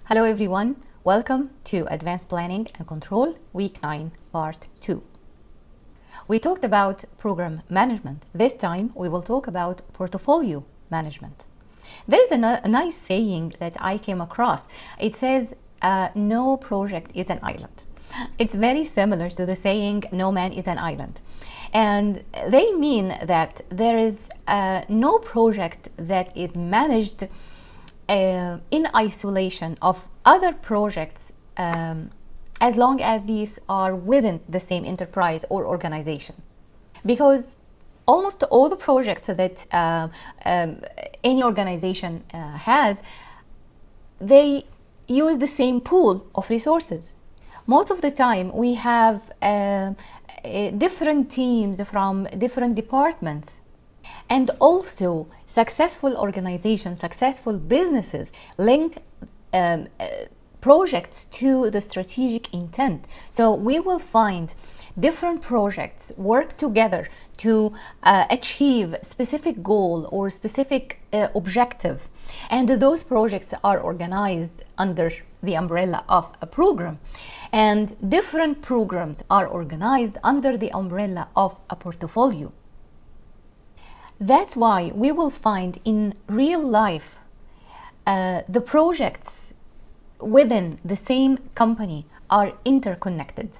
Hello everyone, welcome to Advanced Planning and Control Week 9 Part 2. We talked about program management. This time we will talk about portfolio management. There's a nice saying that I came across. It says, no project is an island. It's very similar to the saying, no man is an island. And they mean that there is no project that is managed in isolation of other projects as long as these are within the same enterprise or organization. Because almost all the projects that any organization has, they use the same pool of resources. Most of the time we have different teams from different departments. And also, successful organizations, successful businesses link projects to the strategic intent. So we will find different projects work together to achieve specific goal or specific objective. And those projects are organized under the umbrella of a program. And different programs are organized under the umbrella of a portfolio. That's why we will find in real life the projects within the same company are interconnected.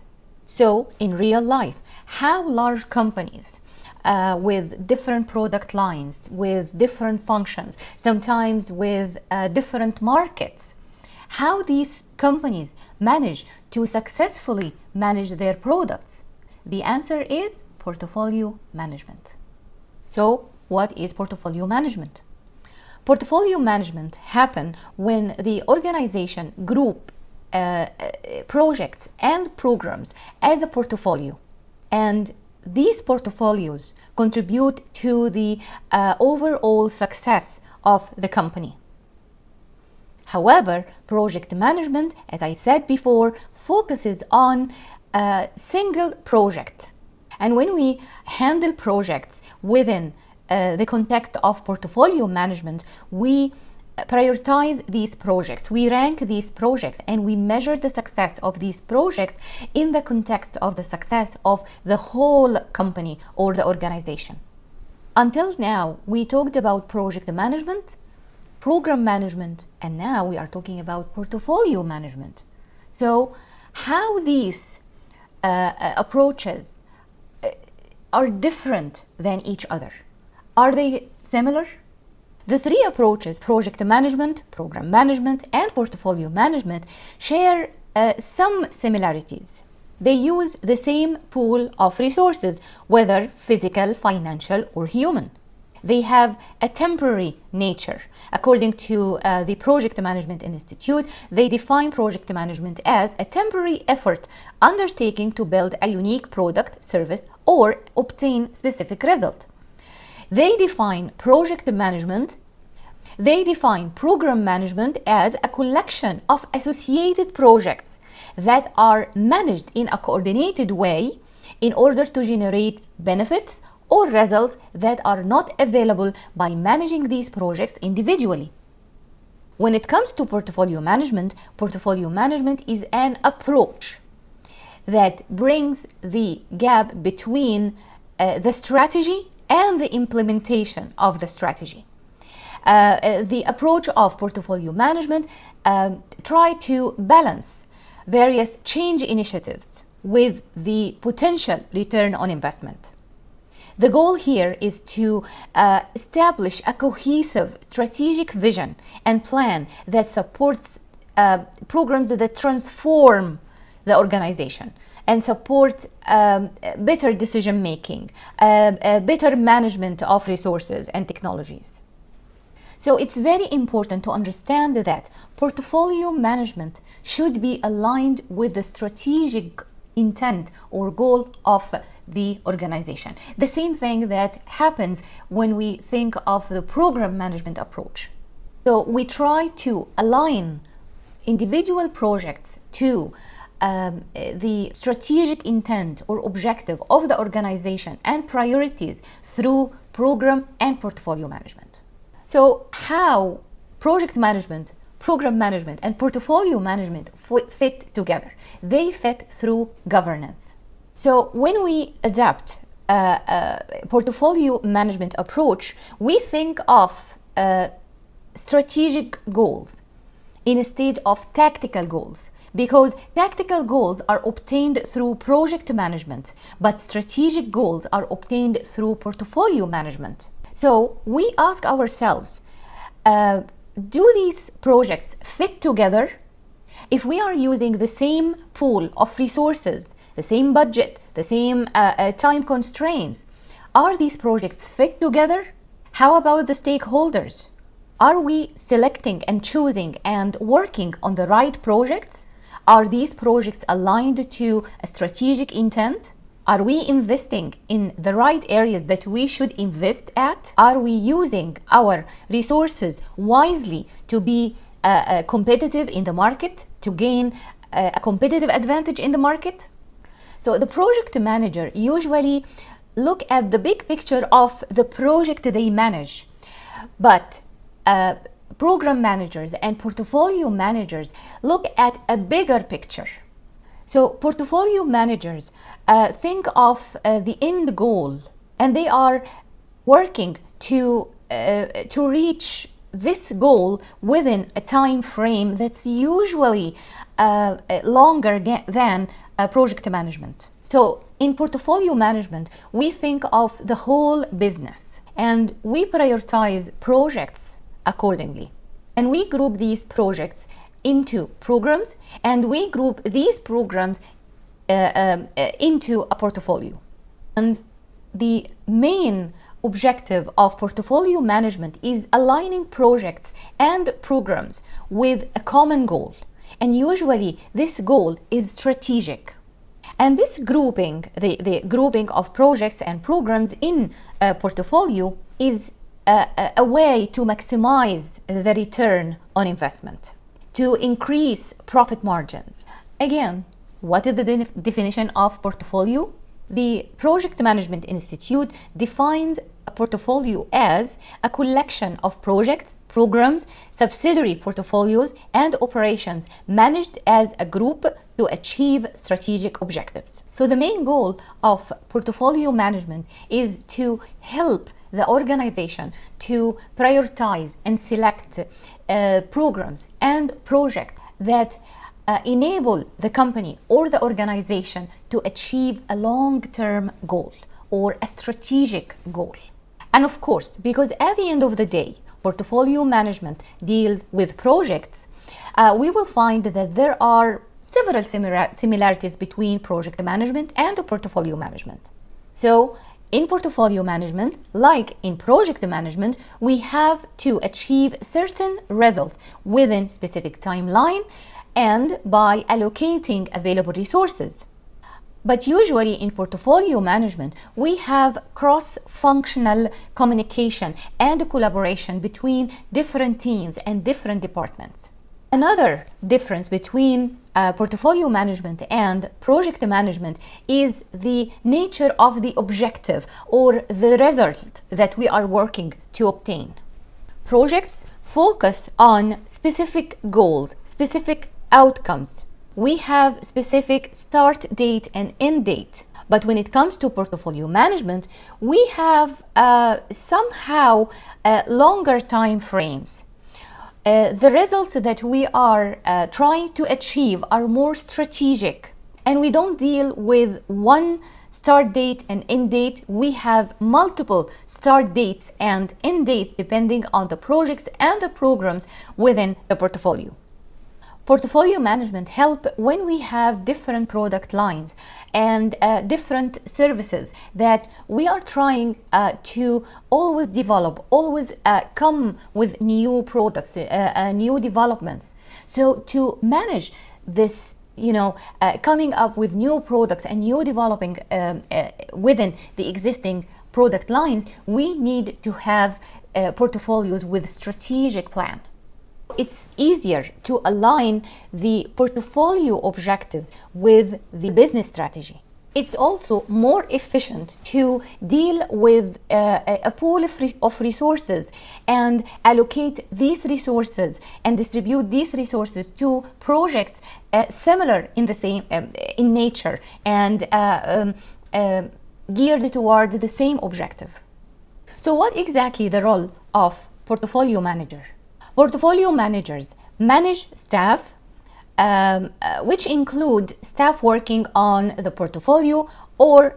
So in real life, how large companies with different product lines, with different functions, sometimes with different markets, how these companies manage to successfully manage their products? The answer is portfolio management. So, what is portfolio management? Portfolio management happens when the organization group projects and programs as a portfolio, and these portfolios contribute to the overall success of the company. However, project management, as I said before, focuses on a single project. And when we handle projects within the context of portfolio management, we prioritize these projects, we rank these projects, and we measure the success of these projects in the context of the success of the whole company or the organization. Until now, we talked about project management, program management, and now we are talking about portfolio management. So, how these approaches are different than each other? Are they similar? The three approaches, project management, program management, and portfolio management, share some similarities. They use the same pool of resources, whether physical, financial, or human. They have a temporary nature. According to the Project Management Institute, they define project management as a temporary effort undertaking to build a unique product, service, or obtain specific result. They define program management as a collection of associated projects that are managed in a coordinated way in order to generate benefits or results that are not available by managing these projects individually. When it comes to portfolio management is an approach that brings the gap between the strategy and the implementation of the strategy. The approach of portfolio management try to balance various change initiatives with the potential return on investment. The goal here is to establish a cohesive strategic vision and plan that supports programs that transform the organization and support better decision making, better management of resources and technologies. So it's very important to understand that portfolio management should be aligned with the strategic intent or goal of the organization. The same thing that happens when we think of the program management approach. So we try to align individual projects to the strategic intent or objective of the organization and priorities through program and portfolio management. So how project management, program management and portfolio management fit together. They fit through governance. So when we adapt a portfolio management approach, we think of strategic goals instead of tactical goals, because tactical goals are obtained through project management, but strategic goals are obtained through portfolio management. So we ask ourselves, do these projects fit together? If we are using the same pool of resources, the same budget, the same time constraints, are these projects fit together? How about the stakeholders? Are we selecting and choosing and working on the right projects? Are these projects aligned to a strategic intent? Are we investing in the right areas that we should invest at? Are we using our resources wisely to be competitive in the market, to gain a competitive advantage in the market? So the project manager usually look at the big picture of the project they manage, but program managers and portfolio managers look at a bigger picture. So portfolio managers think of the end goal, and they are working to reach this goal within a time frame that's usually longer than project management. So in portfolio management, we think of the whole business, and we prioritize projects accordingly. And we group these projects into programs, and we group these programs into a portfolio. And the main objective of portfolio management is aligning projects and programs with a common goal. And usually this goal is strategic. And this grouping, the grouping of projects and programs in a portfolio is a way to maximize the return on investment, to increase profit margins. Again, what is the definition of portfolio? The Project Management Institute defines a portfolio as a collection of projects, programs, subsidiary portfolios, and operations managed as a group to achieve strategic objectives. So the main goal of portfolio management is to help the organization to prioritize and select programs and projects that enable the company or the organization to achieve a long-term goal or a strategic goal. And of course, because at the end of the day, portfolio management deals with projects, we will find that there are several similarities between project management and portfolio management. So in portfolio management, like in project management, we have to achieve certain results within specific timeline and by allocating available resources. But usually in portfolio management, we have cross-functional communication and collaboration between different teams and different departments. Another difference between portfolio management and project management is the nature of the objective or the result that we are working to obtain. Projects focus on specific goals, specific outcomes. We have specific start date and end date. But when it comes to portfolio management, we have somehow longer time frames. The results that we are trying to achieve are more strategic, and we don't deal with one start date and end date. We have multiple start dates and end dates depending on the projects and the programs within the portfolio. Portfolio management help when we have different product lines and different services that we are trying to always develop, always come with new products, new developments. So to manage this, coming up with new products and new developing within the existing product lines, we need to have portfolios with strategic plan. It's easier to align the portfolio objectives with the business strategy. It's also more efficient to deal with a pool of resources and allocate these resources and distribute these resources to projects similar in the same in nature and geared toward the same objective. So what exactly the role of portfolio manager? Portfolio managers manage staff which include staff working on the portfolio or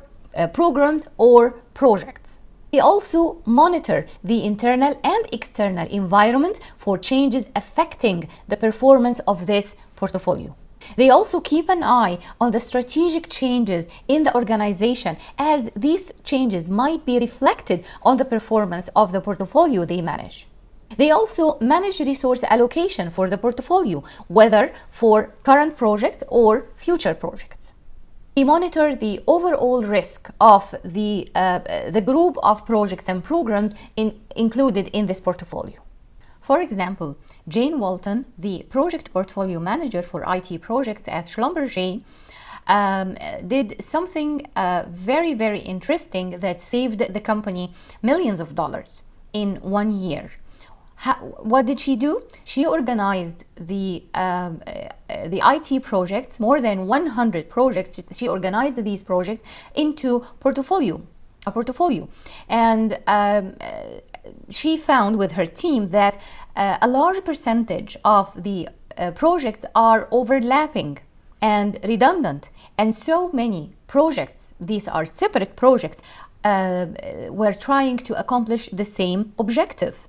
programs or projects. They also monitor the internal and external environment for changes affecting the performance of this portfolio. They also keep an eye on the strategic changes in the organization, as these changes might be reflected on the performance of the portfolio they manage. They also manage resource allocation for the portfolio, whether for current projects or future projects. They monitor the overall risk of the group of projects and programs included in this portfolio. For example, Jane Walton, the project portfolio manager for IT projects at Schlumberger, did something very, very interesting that saved the company millions of dollars in 1 year. What did she do? She organized the IT projects, more than 100 projects. She organized these projects into a portfolio. And she found with her team that a large percentage of the projects are overlapping and redundant. And so many projects, these are separate projects, were trying to accomplish the same objective.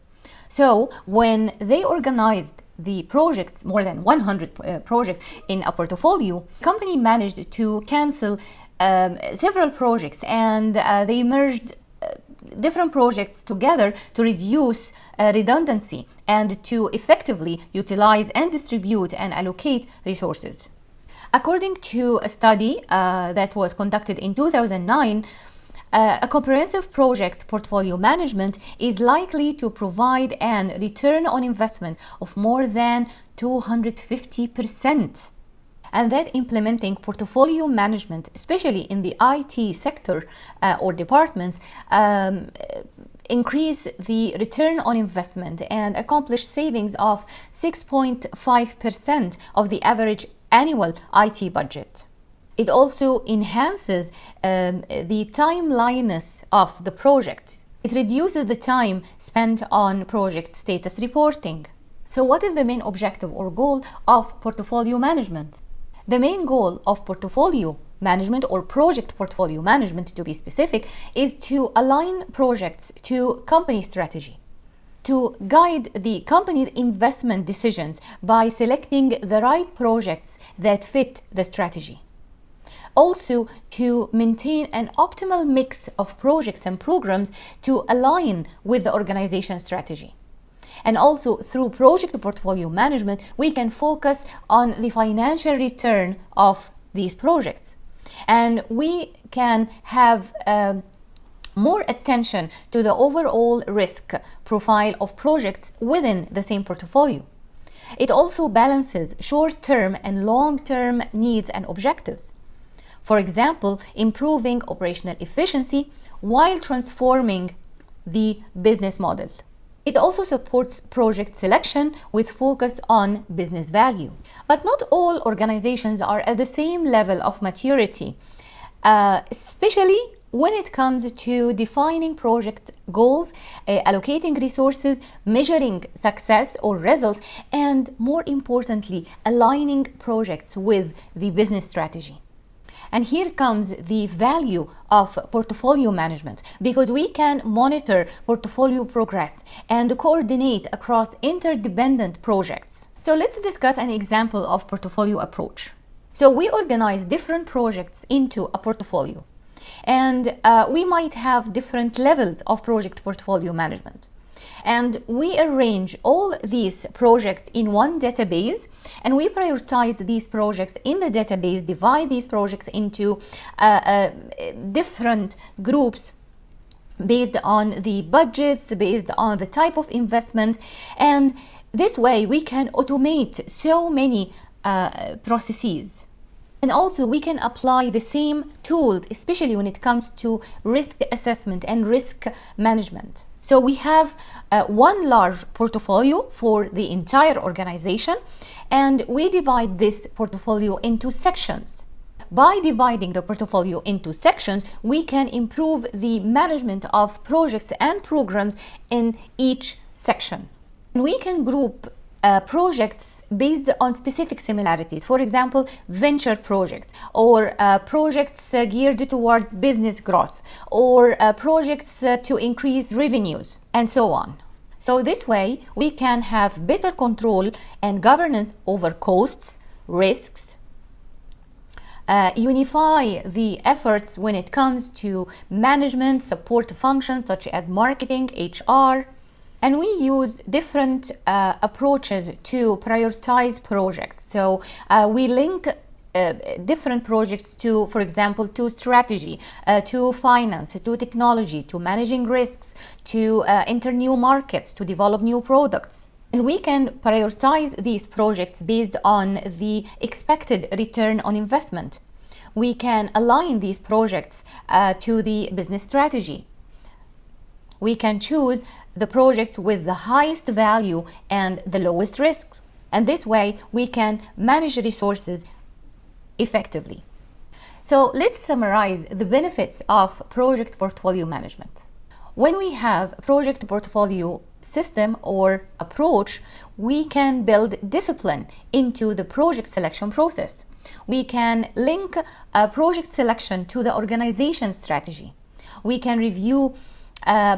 So when they organized the projects, more than 100 projects in a portfolio, the company managed to cancel several projects, and they merged different projects together to reduce redundancy and to effectively utilize and distribute and allocate resources. According to a study that was conducted in 2009, a comprehensive project portfolio management is likely to provide an return on investment of more than 250%. And that implementing portfolio management, especially in the IT sector or departments, increase the return on investment and accomplish savings of 6.5% of the average annual IT budget. It also enhances the timelineess of the project. It reduces the time spent on project status reporting. So what is the main objective or goal of portfolio management? The main goal of portfolio management, or project portfolio management to be specific, is to align projects to company strategy, to guide the company's investment decisions by selecting the right projects that fit the strategy. Also, to maintain an optimal mix of projects and programs to align with the organization strategy. And also, through project portfolio management, we can focus on the financial return of these projects. And we can have more attention to the overall risk profile of projects within the same portfolio. It also balances short-term and long-term needs and objectives. For example, improving operational efficiency while transforming the business model. It also supports project selection with focus on business value. But not all organizations are at the same level of maturity, especially when it comes to defining project goals, allocating resources, measuring success or results, and more importantly, aligning projects with the business strategy. And here comes the value of portfolio management, because we can monitor portfolio progress and coordinate across interdependent projects. So let's discuss an example of portfolio approach. So we organize different projects into a portfolio, and we might have different levels of project portfolio management. And we arrange all these projects in one database, and we prioritize these projects in the database, divide these projects into different groups based on the budgets, based on the type of investment. And this way we can automate so many processes. And also we can apply the same tools, especially when it comes to risk assessment and risk management. So we have one large portfolio for the entire organization, and we divide this portfolio into sections. By dividing the portfolio into sections, we can improve the management of projects and programs in each section. And we can group projects based on specific similarities. For example, venture projects, or projects geared towards business growth, or projects to increase revenues, and so on. So this way, we can have better control and governance over costs, risks, unify the efforts when it comes to management, support functions such as marketing, HR, and we use different approaches to prioritize projects. So we link different projects to, for example, to strategy, to finance, to technology, to managing risks, to enter new markets, to develop new products. And we can prioritize these projects based on the expected return on investment. We can align these projects to the business strategy. We can choose the projects with the highest value and the lowest risks. And this way we can manage resources effectively. So let's summarize the benefits of project portfolio management. When we have a project portfolio system or approach, we can build discipline into the project selection process. We can link project selection to the organization strategy. We can review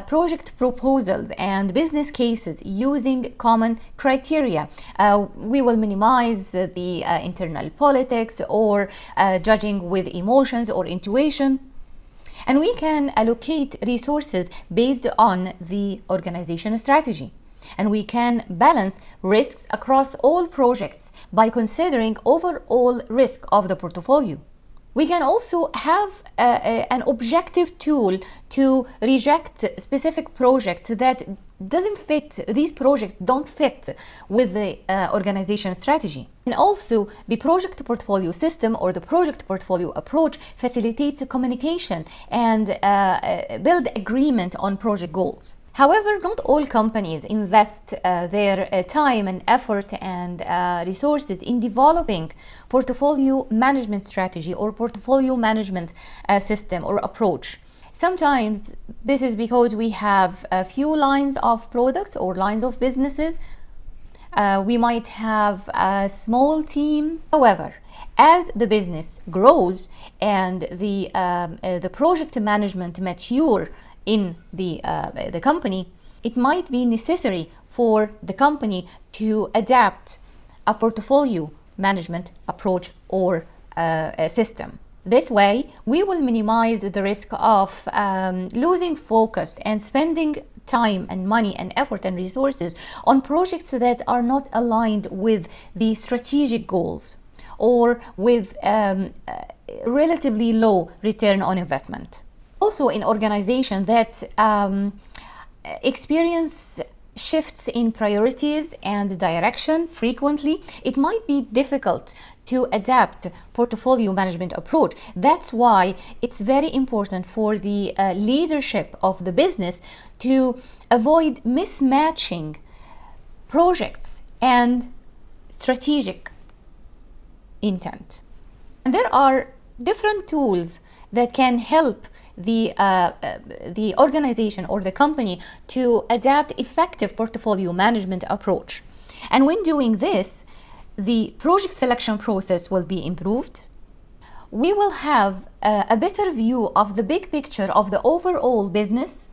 project proposals and business cases using common criteria. We will minimize the internal politics or judging with emotions or intuition. And we can allocate resources based on the organization strategy. And we can balance risks across all projects by considering overall risk of the portfolio. We can also have an objective tool to reject specific projects that doesn't fit, these projects don't fit with the organization strategy. And also the project portfolio system or the project portfolio approach facilitates communication and build agreement on project goals. However, not all companies invest their time and effort and resources in developing portfolio management strategy or portfolio management system or approach. Sometimes this is because we have a few lines of products or lines of businesses. We might have a small team. However, as the business grows and the project management mature in the company, it might be necessary for the company to adapt a portfolio management approach or a system. This way, we will minimize the risk of losing focus and spending time and money and effort and resources on projects that are not aligned with the strategic goals or with relatively low return on investment. Also, in organizations that experience shifts in priorities and direction frequently, it might be difficult to adapt portfolio management approach. That's why it's very important for the leadership of the business to avoid mismatching projects and strategic intent. And there are different tools that can help the organization or the company to adapt effective portfolio management approach. And when doing this, the project selection process will be improved. We will have a better view of the big picture of the overall business.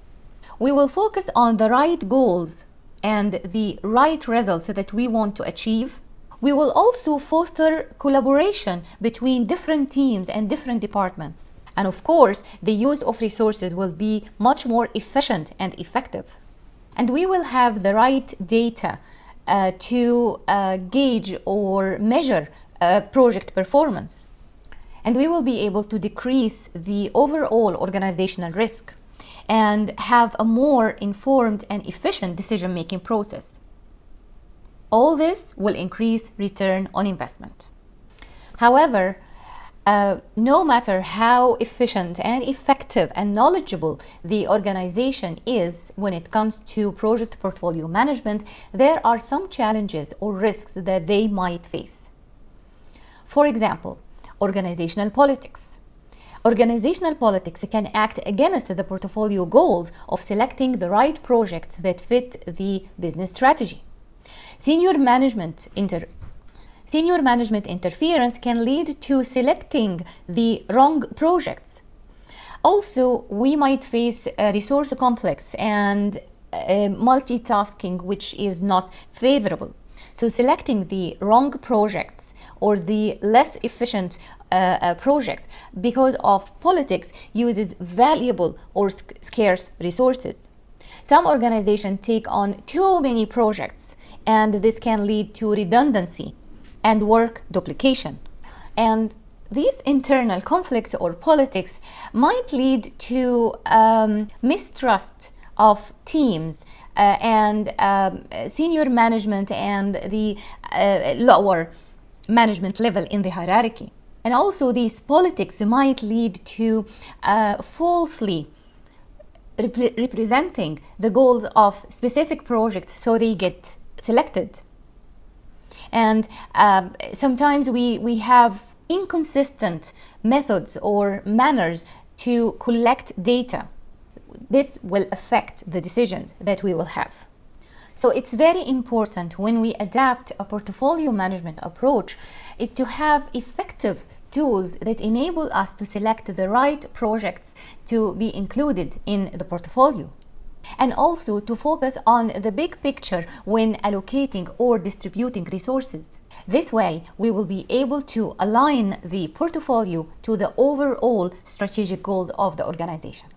We will focus on the right goals and the right results that we want to achieve. We will also foster collaboration between different teams and different departments. And of course, the use of resources will be much more efficient and effective. And we will have the right data to gauge or measure project performance. And we will be able to decrease the overall organizational risk and have a more informed and efficient decision-making process. All this will increase return on investment. However, No matter how efficient and effective and knowledgeable the organization is when it comes to project portfolio management, there are some challenges or risks that they might face. For example, organizational politics. Organizational politics can act against the portfolio goals of selecting the right projects that fit the business strategy. Senior management interference can lead to selecting the wrong projects. Also, we might face a resource conflicts and multitasking, which is not favorable. So selecting the wrong projects or the less efficient project because of politics uses valuable or scarce resources. Some organizations take on too many projects, and this can lead to redundancy and work duplication. And these internal conflicts or politics might lead to mistrust of teams and senior management and the lower management level in the hierarchy. And also these politics might lead to falsely representing the goals of specific projects so they get selected. And sometimes we have inconsistent methods or manners to collect data. This will affect the decisions that we will have. So it's very important when we adapt a portfolio management approach is to have effective tools that enable us to select the right projects to be included in the portfolio. And also to focus on the big picture when allocating or distributing resources. This way, we will be able to align the portfolio to the overall strategic goals of the organization.